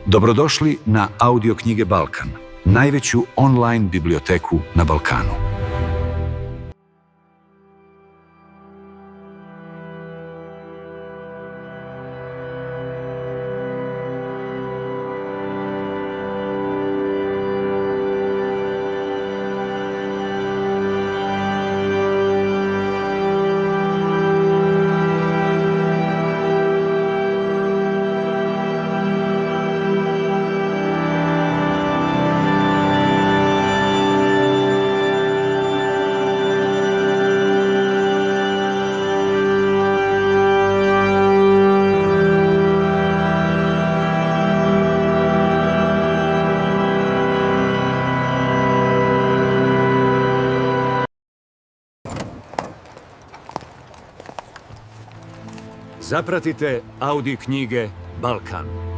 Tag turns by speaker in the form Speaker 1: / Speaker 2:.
Speaker 1: Dobrodošli na audio knjige Balkan, najveću online biblioteku na Balkanu. Zapratite audio knjige Balkan.